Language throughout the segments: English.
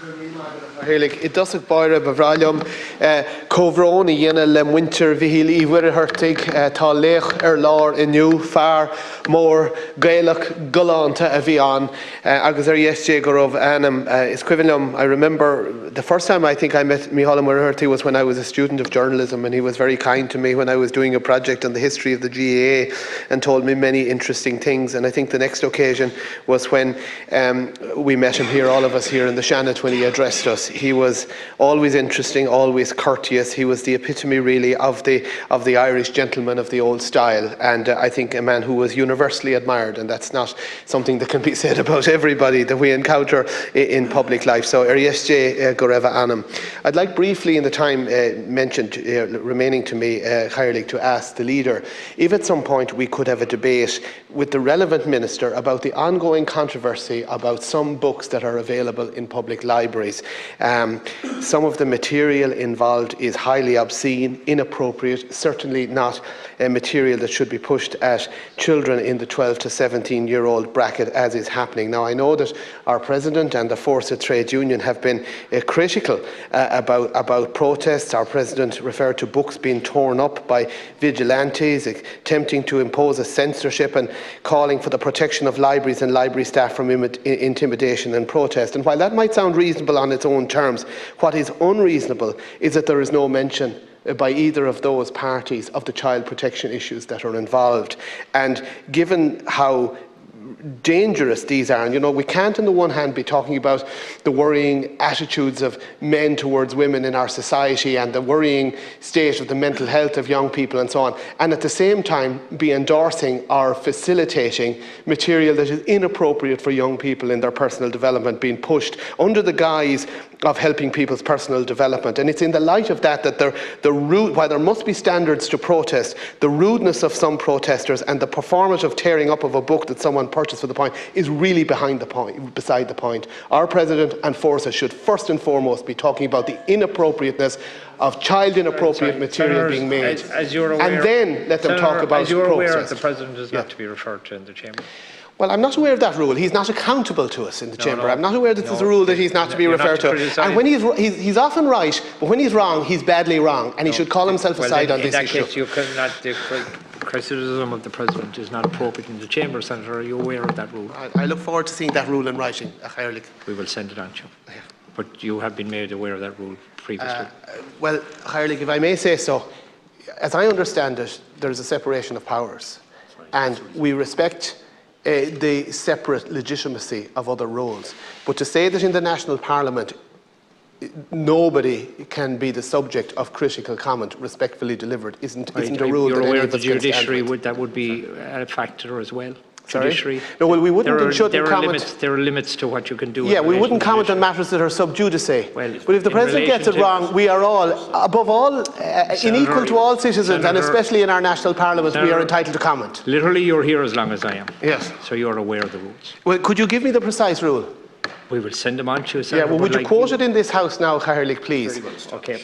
It doesn't boire bevrailum Covroni yena lem winter vihil iwer hertig tá lech lár inu far more gaelach galanta avian agus yesje gorov anam is equivalent. I remember the first time I think I met Micheál Murherty was when I was a student of journalism, and he was very kind to me when I was doing a project on the history of the GAA and told me many interesting things. And I think the next occasion was when we met him here, all of us here in the Shannon, when he addressed us. He was always interesting, always courteous. He was the epitome really of the Irish gentleman of the old style, and I think a man who was universally admired, and that's not something that can be said about everybody that we encounter in public life. So Oireachtas Goreva Anam. I'd like briefly in the time remaining to me, to ask the leader if at some point we could have a debate with the relevant minister about the ongoing controversy about some books that are available in public libraries. Some of the material involved is highly obscene, inappropriate, certainly not material that should be pushed at children in the 12 to 17-year-old bracket, as is happening. Now, I know that our president and the Force of Trade Union have been critical about protests. Our president referred to books being torn up by vigilantes, attempting to impose a censorship and calling for the protection of libraries and library staff from intimidation and protest. And while that might sound reasonable on its own terms, what is unreasonable is that there is no mention by either of those parties of the child protection issues that are involved. And given how dangerous these are, and you know, we can't on the one hand be talking about the worrying attitudes of men towards women in our society and the worrying state of the mental health of young people and so on, and at the same time be endorsing or facilitating material that is inappropriate for young people in their personal development being pushed under the guise of helping people's personal development. And it's in the light of that that while there must be standards to protest, the rudeness of some protesters and the performative tearing up of a book that someone purchased for the point is really beside the point. Our president and forces should first and foremost be talking about the inappropriateness of child inappropriate material being made, as you're aware, and then let them talk about as you're protest. Aware, the president is not to be referred to in the chamber. Well, I'm not aware of that rule. He's not accountable to us in the chamber. I'm not aware that there's a rule that he's not to be referred to. And when he's often right, but when he's wrong, he's badly wrong, and he should call himself aside on this issue. In that case, you cannot. The criticism of the president is not appropriate in the chamber, Senator. Are you aware of that rule? I look forward to seeing that rule in writing. We will send it on to you. But you have been made aware of that rule previously. Well, if I may say so, as I understand it, there is a separation of powers, and we respect the separate legitimacy of other roles. But to say that in the national parliament nobody can be the subject of critical comment respectfully delivered isn't a rule. You're aware of the judiciary that would be a factor as well? Sorry? No, well, we wouldn't and shouldn't comment. There are limits to what you can do. Yeah, we wouldn't comment on matters that are sub judice. Well, but if the president gets it wrong, we are all, above all, unequal to all citizens, and especially in our national parliament, we are entitled to comment. Literally, you're here as long as I am. Yes. So you're aware of the rules. Well, could you give me the precise rule? We will send them on to you. Yeah, well, would you quote it in this house now, Caherlick, please? Okay.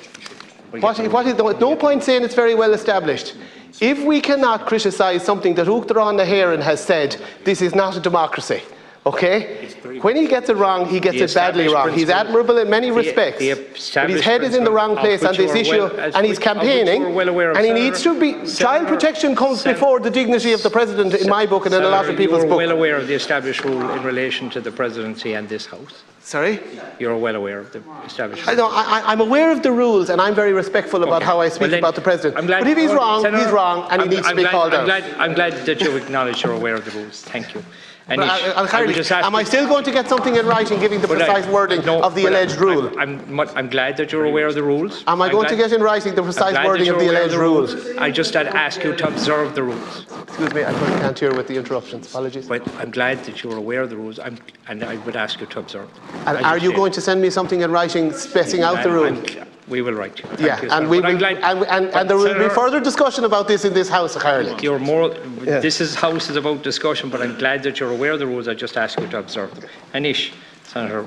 No point saying it's very well established. If we cannot criticise something that Uachtaráin na hÉireann has said, this is not a democracy, okay? When he gets it wrong, he gets it badly wrong. He's admirable in many respects, but his head is in the wrong place on this issue, and he's campaigning, and he needs to be... Child protection comes before the dignity of the president, in my book and in a lot of people's book. You're well aware of the established rule in relation to the presidency and this house. Sorry? You're well aware of the established rule. I'm aware of the rules, and I'm very respectful about how I speak about the president. But if he's wrong, he's wrong, and he needs to be called out. I'm glad that you acknowledge you're aware of the rules. Thank you. Am I still going to get something in writing giving the precise wording of the alleged rule? I'm glad that you're aware of the rules. Am I going to get in writing the precise wording of the alleged rules? I just ask you to observe the rules. Excuse me, I can't hear with the interruptions. Apologies. But I'm glad that you're aware of the rules, and I would ask you to observe them. And are you going to send me something in writing spelling out the rule? We will write you. Yeah, and there will be further discussion about this in this house, Caherlick. This house is about discussion, but I'm glad that you're aware of the rules. I just ask you to observe them. Anish, Senator.